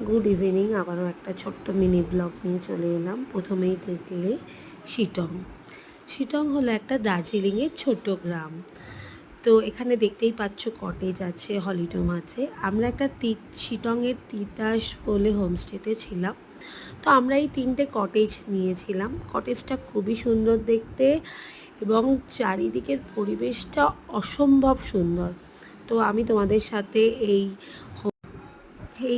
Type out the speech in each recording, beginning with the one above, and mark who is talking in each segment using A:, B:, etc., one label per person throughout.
A: Good evening. আবারও একটা ছোট্ট মিনি ব্লগ নিয়ে চলে এলাম। প্রথমেই দেখলে শিটং। শিটং হলো একটা দার্জিলিংয়ের ছোট গ্রাম। তো এখানে দেখতেই পাচ্ছ কটেজ আছে, হলিডোম আছে। আমরা একটা শিটংয়ের তিতাস বলে হোমস্টেতে ছিলাম। তো আমরা এই 3টে কটেজ নিয়েছিলাম। কটেজটা খুবই সুন্দর দেখতে এবং চারিদিকের পরিবেশটা অসম্ভব সুন্দর। তো আমি তোমাদের সাথে এই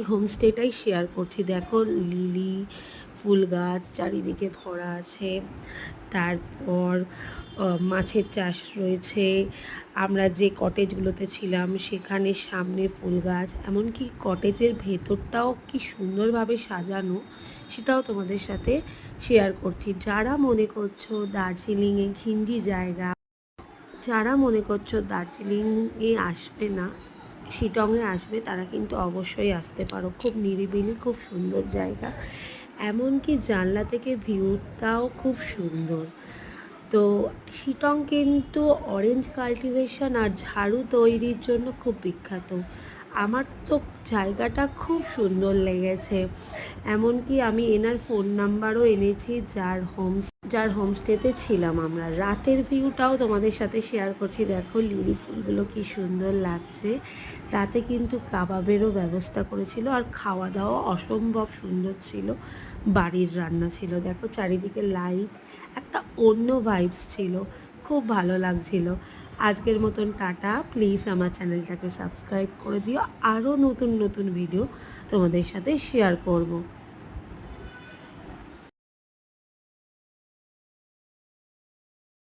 A: হোমস্টেটাই শেয়ার করছি। দেখো লিলি ফুল গাছ চারিদিকে ভরা আছে, তারপর মাছের চাষ রয়েছে। আমরা যে কটেজগুলোতে ছিলাম সেখানে সামনে ফুল গাছ, এমনকি কটেজের ভেতরটাও কি সুন্দরভাবে সাজানো সেটাও তোমাদের সাথে শেয়ার করছি। যারা মনে করছো দার্জিলিংয়ে ঘিঞ্জি জায়গা, যারা মনে করছো দার্জিলিংয়ে আসবে না, শিটংয়ে আসবে, তারা কিন্তু অবশ্যই আসতে পারো। খুব নিরিবিলি, খুব সুন্দর জায়গা, এমনকি জানলা থেকে ভিউটাও খুব সুন্দর। তো শিটং কিন্তু অরেঞ্জ কাল্টিভেশন আর ঝাড়ু তৈরির জন্য খুব বিখ্যাত। আমার তো জায়গাটা খুব সুন্দর লেগেছে, এমনকি আমি এনার ফোন নাম্বারও এনেছি যার হোমস্টেতে ছিলাম আমরা। রাতের ভিউটাও তোমাদের সাথে শেয়ার করছি। দেখো লিলি ফুলগুলো কি সুন্দর লাগছে। রাতে কিন্তু কাবাবেরও ব্যবস্থা করেছিল, আর খাওয়া দাওয়া অসম্ভব সুন্দর ছিল। বাড়ির রান্না ছিল। দেখো চারিদিকে লাইট, একটা অন্য ভাইবস ছিল, খুব ভালো লাগছিল। আজকের মতন টাটা। প্লিজ আমার চ্যানেলটাকে সাবস্ক্রাইব করে দিও, আরও নতুন নতুন ভিডিও তোমাদের সাথে শেয়ার করব।